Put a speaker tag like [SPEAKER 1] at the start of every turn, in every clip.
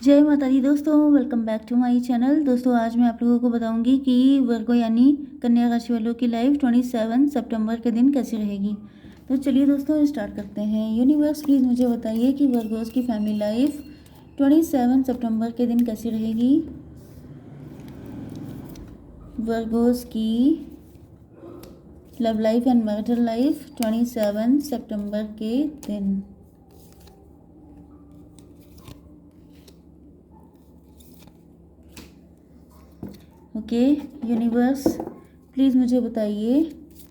[SPEAKER 1] जय माता दी दोस्तों, welcome back to my channel. दोस्तों आज मैं आप लोगों को बताऊंगी कि वर्गो यानी कन्या राशि वालों की लाइफ 27 सितंबर के दिन कैसी रहेगी। तो चलिए दोस्तों स्टार्ट करते हैं। यूनिवर्स प्लीज़ मुझे बताइए कि वर्गोस की फैमिली लाइफ 27 सितंबर के दिन कैसी रहेगी। वर्गोस की love life and marital life 27 सितंबर के दिन। ओके यूनिवर्स प्लीज़ मुझे बताइए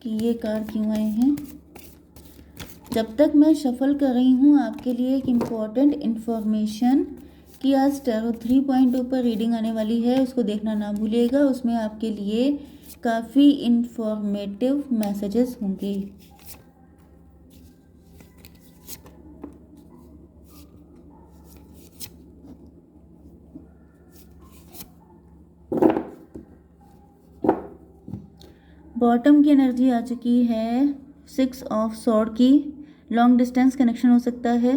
[SPEAKER 1] कि ये कार्ड क्यों आए हैं। जब तक मैं शफल कर रही हूँ आपके लिए एक इम्पॉर्टेंट इन्फॉर्मेशन कि आज टैरो 3.0 पर रीडिंग आने वाली है, उसको देखना ना भूलिएगा। उसमें आपके लिए काफ़ी इंफॉर्मेटिव मैसेजेस होंगे। बॉटम की एनर्जी आ चुकी है 6 ऑफ सॉर्ड की। लॉन्ग डिस्टेंस कनेक्शन हो सकता है,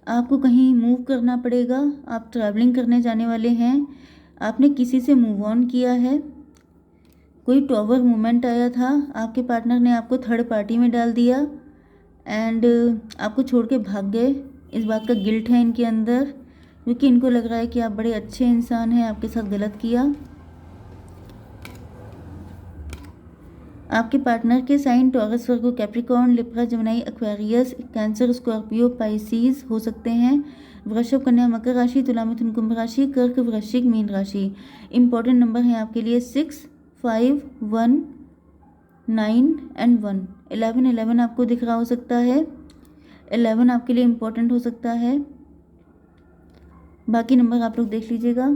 [SPEAKER 1] आपको कहीं मूव करना पड़ेगा, आप ट्रैवलिंग करने जाने वाले हैं, आपने किसी से मूव ऑन किया है, कोई टॉवर मोमेंट आया था, आपके पार्टनर ने आपको थर्ड पार्टी में डाल दिया एंड आपको छोड़ के भाग गए। इस बात का गिल्ट है इनके अंदर, क्योंकि इनको लग रहा है कि आप बड़े अच्छे इंसान हैं, आपके साथ गलत किया। आपके पार्टनर के sign Taurus, Virgo, Capricorn, Libra, Gemini, Aquarius, Cancer, Scorpio, Pisces हो सकते हैं। वृषभ, कन्या, मकर राशि, तुला, मिथुन, कुंभ राशि, कर्क, वृश्चिक, मीन राशि। इंपॉर्टेंट नंबर हैं आपके लिए 6, 5, 1, 9 एंड 1। 11 आपको दिख रहा हो सकता है, 11 आपके लिए इम्पोर्टेंट हो सकता है। बाकी नंबर आप लोग देख लीजिएगा।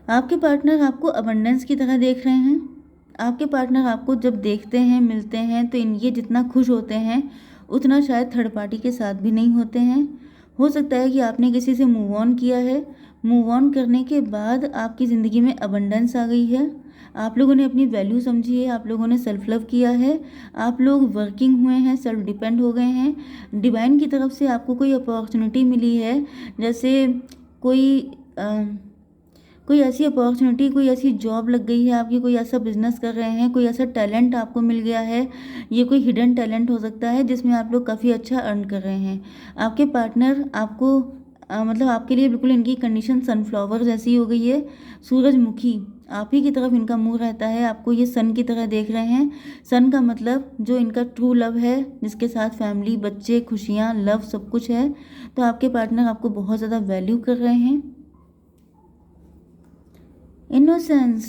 [SPEAKER 1] आपके पार्टनर आपको अबंडेंस की तरह देख रहे हैं। आपके पार्टनर आपको जब देखते हैं, मिलते हैं, तो ये जितना खुश होते हैं उतना शायद थर्ड पार्टी के साथ भी नहीं होते हैं। हो सकता है कि आपने किसी से मूव ऑन किया है, मूव ऑन करने के बाद आपकी ज़िंदगी में अबंडेंस आ गई है, आप लोगों ने अपनी वैल्यू समझी है, आप लोगों ने सेल्फ लव किया है, आप लोग वर्किंग हुए हैं, सेल्फ डिपेंड हो गए हैं। डिवाइन की तरफ से आपको कोई अपॉर्चुनिटी मिली है, जैसे कोई ऐसी अपॉर्चुनिटी, कोई ऐसी जॉब लग गई है आपकी, कोई ऐसा बिजनेस कर रहे हैं, कोई ऐसा टैलेंट आपको मिल गया है। ये कोई हिडन टैलेंट हो सकता है जिसमें आप लोग काफ़ी अच्छा अर्न कर रहे हैं। आपके पार्टनर आपको मतलब आपके लिए बिल्कुल इनकी कंडीशन सनफ्लावर जैसी हो गई है, सूरजमुखी। आप ही की तरफ इनका मुंह रहता है, आपको ये सन की तरह देख रहे हैं। सन का मतलब जो इनका ट्रू लव है, जिसके साथ फैमिली, बच्चे, खुशियाँ, लव सब कुछ है। तो आपके पार्टनर आपको बहुत ज़्यादा वैल्यू कर रहे हैं। इनोसेंस,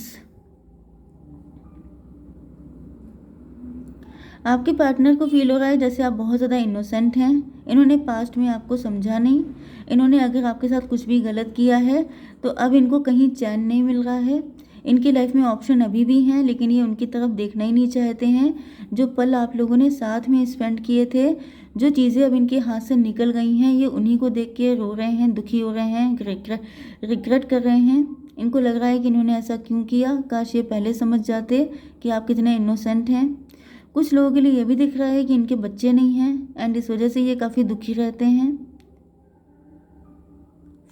[SPEAKER 1] आपके पार्टनर को फील हो रहा है जैसे आप बहुत ज़्यादा इनोसेंट हैं। इन्होंने पास्ट में आपको समझा नहीं, इन्होंने अगर आपके साथ कुछ भी गलत किया है तो अब इनको कहीं चैन नहीं मिल रहा है। इनकी लाइफ में ऑप्शन अभी भी हैं, लेकिन ये उनकी तरफ देखना ही नहीं चाहते हैं। जो पल आप लोगों ने साथ में स्पेंड किए थे, जो चीज़ें अब इनके हाथ से निकल गई हैं, ये उन्हीं को देख के रो रहे हैं, दुखी हो रहे हैं, रिग्रेट कर रहे हैं। इनको लग रहा है कि इन्होंने ऐसा क्यों किया, काश ये पहले समझ जाते कि आप कितने इनोसेंट हैं। कुछ लोगों के लिए ये भी दिख रहा है कि इनके बच्चे नहीं हैं एंड इस वजह से ये काफ़ी दुखी रहते हैं।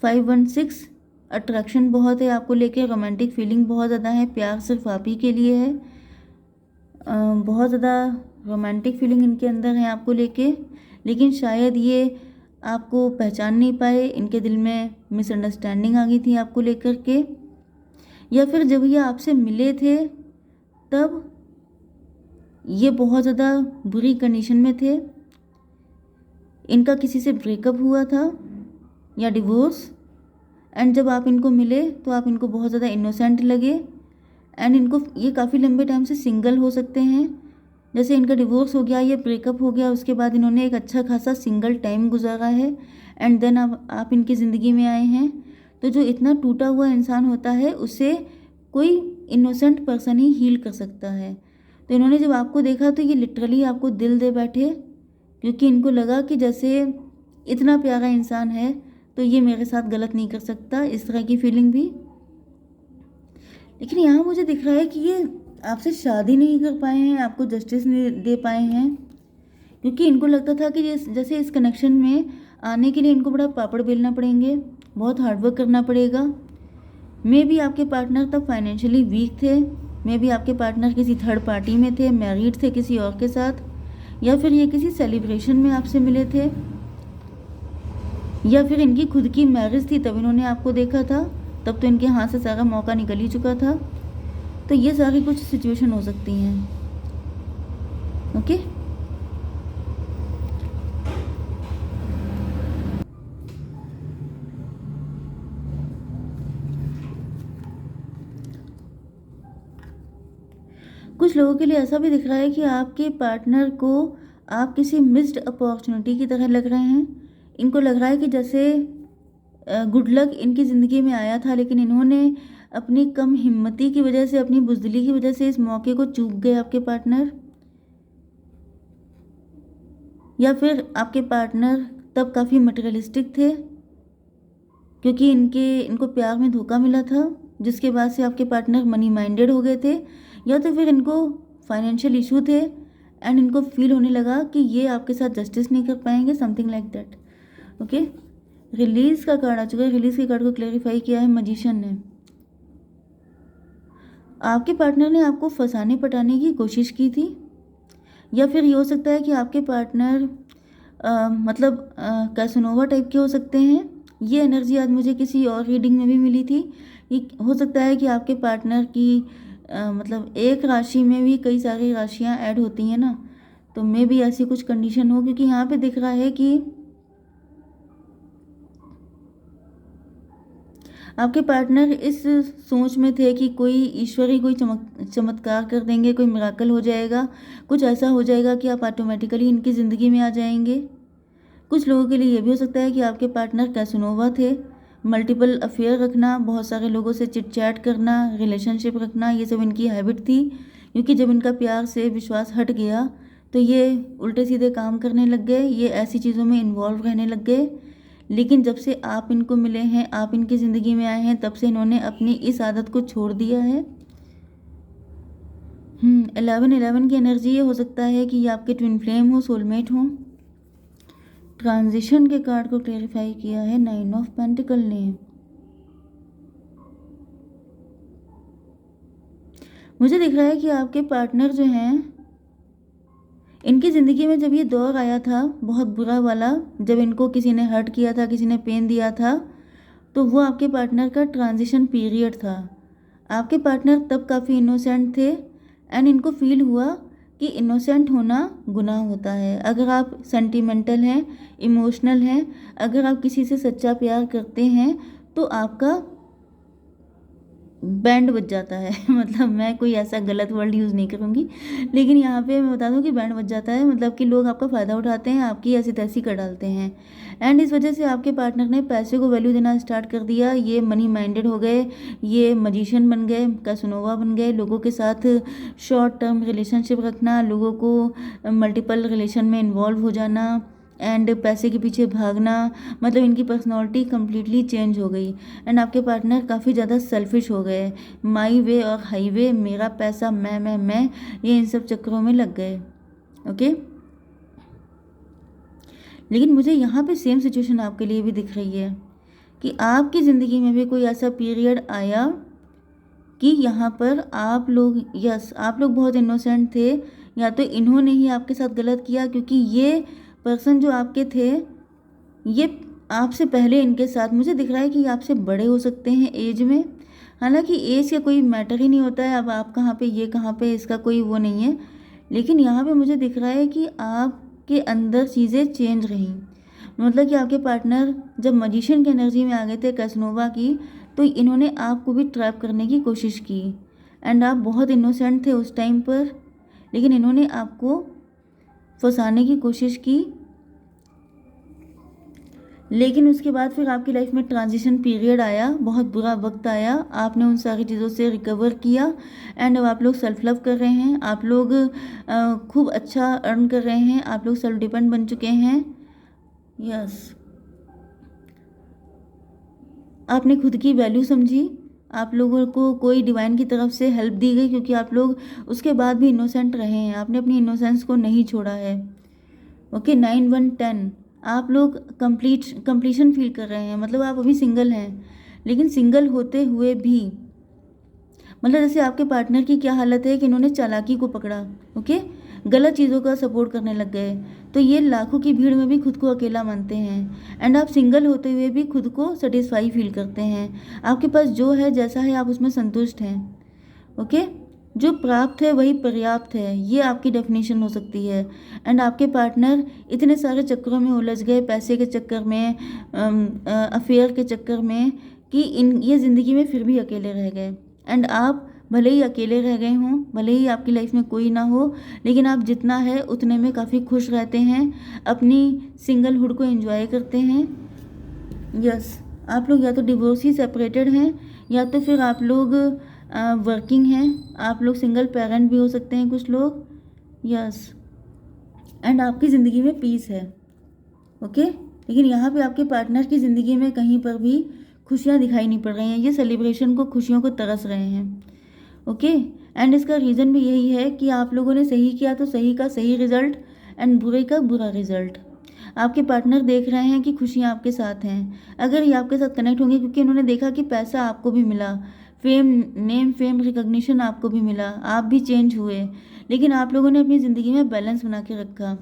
[SPEAKER 1] 516, अट्रैक्शन बहुत है आपको लेके, रोमांटिक फीलिंग बहुत ज़्यादा है, प्यार सिर्फ आप ही के लिए है। बहुत ज़्यादा रोमांटिक फीलिंग इनके अंदर है आपको लेके, लेकिन शायद ये आपको पहचान नहीं पाए, इनके दिल में मिसअंडरस्टैंडिंग आ गई थी आपको लेकर के, या फिर जब ये आपसे मिले थे तब ये बहुत ज़्यादा बुरी कंडीशन में थे। इनका किसी से ब्रेकअप हुआ था या डिवोर्स, एंड जब आप इनको मिले तो आप इनको बहुत ज़्यादा इनोसेंट लगे एंड इनको ये काफ़ी लंबे टाइम से सिंगल हो सकते हैं। जैसे इनका डिवोर्स हो गया, ये ब्रेकअप हो गया, उसके बाद इन्होंने एक अच्छा खासा सिंगल टाइम गुजारा है एंड देन आप इनकी ज़िंदगी में आए हैं। तो जो इतना टूटा हुआ इंसान होता है उसे कोई इनोसेंट पर्सन ही हील कर सकता है। तो इन्होंने जब आपको देखा तो ये लिटरली आपको दिल दे बैठे, क्योंकि इनको लगा कि जैसे इतना प्यारा इंसान है तो ये मेरे साथ गलत नहीं कर सकता, इस तरह की फीलिंग भी। लेकिन यहाँ मुझे दिख रहा है कि ये आपसे शादी नहीं कर पाए हैं, आपको जस्टिस नहीं दे पाए हैं। क्योंकि इनको लगता था कि जैसे इस कनेक्शन में आने के लिए इनको बड़ा पापड़ बेलना पड़ेंगे, बहुत हार्डवर्क करना पड़ेगा। मे बी आपके पार्टनर तब फाइनेंशियली वीक थे, मे बी आपके पार्टनर किसी थर्ड पार्टी में थे, मैरिड थे किसी और के साथ, या फिर ये किसी सेलिब्रेशन में आपसे मिले थे, या फिर इनकी खुद की मैरिज थी तब इन्होंने आपको देखा था, तब तो इनके हाथ से सारा मौका निकल ही चुका था। तो ये सारी कुछ सिचुएशन हो सकती हैं। ओके, कुछ लोगों के लिए ऐसा भी दिख रहा है कि आपके पार्टनर को आप किसी मिस्ड अपॉर्चुनिटी की तरह लग रहे हैं। इनको लग रहा है कि जैसे गुड लक इनकी ज़िंदगी में आया था, लेकिन इन्होंने अपनी कम हिम्मती की वजह से, अपनी बुज़दिली की वजह से इस मौके को चूक गए आपके पार्टनर। या फिर आपके पार्टनर तब काफ़ी मटेरियलिस्टिक थे, क्योंकि इनको प्यार में धोखा मिला था, जिसके बाद से आपके पार्टनर मनी माइंडेड हो गए थे, या तो फिर इनको फाइनेंशियल इशू थे एंड इनको फील होने लगा कि ये आपके साथ जस्टिस नहीं कर पाएंगे, something like that. Okay, release का कार्ड आ चुका है। रिलीज के कार्ड को क्लेरिफाई किया है मजिशियन ने। आपके पार्टनर ने आपको फंसाने पटाने की कोशिश की थी, या फिर ये हो सकता है कि आपके पार्टनर कैसनोवा टाइप के हो सकते हैं। ये एनर्जी आज मुझे किसी और रीडिंग में भी मिली थी। ये हो सकता है कि आपके पार्टनर की एक राशि में भी कई सारी राशियां ऐड होती हैं ना, तो मे भी ऐसी कुछ कंडीशन हो, क्योंकि यहाँ पे दिख रहा है कि आपके पार्टनर इस सोच में थे कि कोई ईश्वर ही कोई चमत्कार कर देंगे, कोई मिराकल हो जाएगा, कुछ ऐसा हो जाएगा कि आप ऑटोमेटिकली इनकी ज़िंदगी में आ जाएंगे। कुछ लोगों के लिए ये भी हो सकता है कि आपके पार्टनर कैसनोवा थे। मल्टीपल अफेयर रखना, बहुत सारे लोगों से चिट चैट करना, रिलेशनशिप रखना, ये सब इनकी हैबिट थी। क्योंकि जब इनका प्यार से विश्वास हट गया तो ये उल्टे सीधे काम करने लग गए, ये ऐसी चीज़ों में इन्वॉल्व रहने लग गए। लेकिन जब से आप इनको मिले हैं, आप इनकी ज़िंदगी में आए हैं, तब से इन्होंने अपनी इस आदत को छोड़ दिया है। 11 की एनर्जी ये हो सकता है कि ये आपके ट्विन फ्लेम हो, सोलमेट हो। ट्रांजिशन के कार्ड को क्लेरिफाई किया है 9 ऑफ पेंटिकल ने। मुझे दिख रहा है कि आपके पार्टनर जो हैं, इनकी ज़िंदगी में जब ये दौर आया था बहुत बुरा वाला, जब इनको किसी ने हर्ट किया था, किसी ने पेन दिया था, तो वो आपके पार्टनर का ट्रांजिशन पीरियड था। आपके पार्टनर तब काफ़ी इनोसेंट थे एंड इनको फील हुआ कि इनोसेंट होना गुनाह होता है। अगर आप सेंटिमेंटल हैं, इमोशनल हैं, अगर आप किसी से सच्चा प्यार करते हैं, तो आपका बैंड बज जाता है। मैं कोई ऐसा गलत वर्ड यूज़ नहीं करूँगी, लेकिन यहाँ पे मैं बता दूँ कि बैंड बज जाता है, कि लोग आपका फ़ायदा उठाते हैं, आपकी ऐसी तैसी कर डालते हैं। एंड इस वजह से आपके पार्टनर ने पैसे को वैल्यू देना स्टार्ट कर दिया। ये मनी माइंडेड हो गए, ये मजिशियन बन गए, कैसनोवा बन गए। लोगों के साथ शॉर्ट टर्म रिलेशनशिप रखना, लोगों को मल्टीपल रिलेशन में इन्वॉल्व हो जाना एंड पैसे के पीछे भागना, इनकी पर्सनैलिटी कम्प्लीटली चेंज हो गई। एंड आपके पार्टनर काफ़ी ज़्यादा सेल्फिश हो गए। माई वे और हाईवे, मेरा पैसा, मैं, ये इन सब चक्करों में लग गए। ओके, लेकिन मुझे यहाँ पे सेम सिचुएशन आपके लिए भी दिख रही है कि आपकी ज़िंदगी में भी कोई ऐसा पीरियड आया कि यहाँ पर आप लोग बहुत इनोसेंट थे, या तो इन्होंने ही आपके साथ गलत किया, क्योंकि ये पर्सन जो आपके थे, ये आपसे पहले इनके साथ, मुझे दिख रहा है कि आपसे बड़े हो सकते हैं एज में। हालांकि एज का कोई मैटर ही नहीं होता है, अब आप कहाँ पे, ये कहाँ पे, इसका कोई वो नहीं है। लेकिन यहाँ पे मुझे दिख रहा है कि आपके अंदर चीज़ें चेंज रही। कि आपके पार्टनर जब मजिशियन की एनर्जी में आ गए थे, कैसनोवा की, तो इन्होंने आपको भी ट्रैप करने की कोशिश की। एंड आप बहुत इनोसेंट थे उस टाइम पर, लेकिन इन्होंने आपको फंसाने की कोशिश की। लेकिन उसके बाद फिर आपकी लाइफ में ट्रांजिशन पीरियड आया, बहुत बुरा वक्त आया, आपने उन सारी चीज़ों से रिकवर किया एंड अब आप लोग सेल्फ लव कर रहे हैं, आप लोग खूब अच्छा अर्न कर रहे हैं, आप लोग सेल्फ डिपेंड बन चुके हैं। यस, आपने खुद की वैल्यू समझी, आप लोगों को कोई डिवाइन की तरफ से हेल्प दी गई, क्योंकि आप लोग उसके बाद भी इनोसेंट रहे हैं, आपने अपनी इनोसेंस को नहीं छोड़ा है। ओके 9 1 10 आप लोग कंप्लीशन फील कर रहे हैं, मतलब आप अभी सिंगल हैं, लेकिन सिंगल होते हुए भी मतलब जैसे आपके पार्टनर की क्या हालत है कि इन्होंने चालाकी को पकड़ा, ओके, गलत चीज़ों का सपोर्ट करने लग गए, तो ये लाखों की भीड़ में भी खुद को अकेला मानते हैं। एंड आप सिंगल होते हुए भी खुद को सेटिस्फाई फील करते हैं, आपके पास जो है जैसा है आप उसमें संतुष्ट हैं, ओके। जो प्राप्त है वही पर्याप्त है, ये आपकी डेफिनेशन हो सकती है। एंड आपके पार्टनर इतने सारे चक्करों में उलझ गए, पैसे के चक्कर में, अफेयर के चक्कर में, कि ये ज़िंदगी में फिर भी अकेले रह गए। एंड आप भले ही अकेले रह गए हों, भले ही आपकी लाइफ में कोई ना हो, लेकिन आप जितना है उतने में काफ़ी खुश रहते हैं, अपनी सिंगलहुड को एंजॉय करते हैं। यस, आप लोग या तो डिवोर्सी सेपरेटेड हैं, या तो फिर आप लोग वर्किंग हैं, आप लोग सिंगल पेरेंट भी हो सकते हैं कुछ लोग। यस, एंड आपकी ज़िंदगी में पीस है, ओके। लेकिन यहाँ पे आपके पार्टनर की ज़िंदगी में कहीं पर भी खुशियाँ दिखाई नहीं पड़ रही हैं, ये सेलिब्रेशन को, खुशियों को तरस रहे हैं, ओके। एंड इसका रीज़न भी यही है कि आप लोगों ने सही किया तो सही का सही रिजल्ट, एंड बुरे का बुरा रिजल्ट। आपके पार्टनर देख रहे हैं कि खुशियाँ आपके साथ हैं, अगर ये आपके साथ कनेक्ट होंगे, क्योंकि उन्होंने देखा कि पैसा आपको भी मिला, नेम फेम रिकॉग्निशन आपको भी मिला, आप भी चेंज हुए, लेकिन आप लोगों ने अपनी ज़िंदगी में बैलेंस बना के रखा।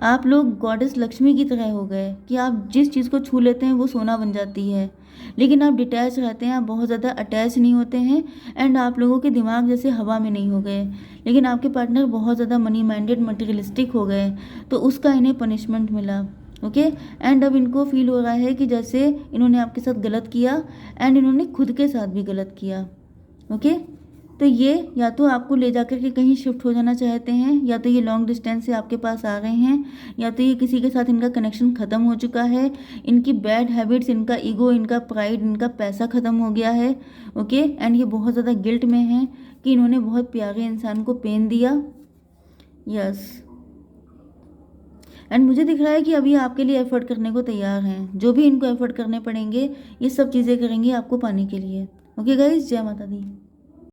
[SPEAKER 1] आप लोग गॉडेस लक्ष्मी की तरह हो गए कि आप जिस चीज़ को छू लेते हैं वो सोना बन जाती है, लेकिन आप डिटैच रहते हैं, आप बहुत ज़्यादा अटैच नहीं होते हैं। एंड आप लोगों के दिमाग जैसे हवा में नहीं हो गए, लेकिन आपके पार्टनर बहुत ज़्यादा मनी माइंडेड, मटेरियलिस्टिक हो गए, तो उसका इन्हें पनिशमेंट मिला, ओके। एंड अब इनको फील हो रहा है कि जैसे इन्होंने आपके साथ गलत किया, एंड इन्होंने खुद के साथ भी गलत किया, ओके। तो ये या तो आपको ले जाकर के कहीं शिफ्ट हो जाना चाहते हैं, या तो ये लॉन्ग डिस्टेंस से आपके पास आ रहे हैं, या तो ये किसी के साथ इनका कनेक्शन ख़त्म हो चुका है, इनकी बैड हैबिट्स, इनका ईगो, इनका प्राइड, इनका पैसा ख़त्म हो गया है, ओके। एंड ये बहुत ज़्यादा गिल्ट में है कि इन्होंने बहुत प्यारे इंसान को पेन दिया। यस, एंड मुझे दिख रहा है कि अभी आपके लिए एफर्ट करने को तैयार हैं, जो भी इनको एफर्ट करने पड़ेंगे, ये सब चीज़ें करेंगे आपको पाने के लिए, ओके गाइज। जय माता दी।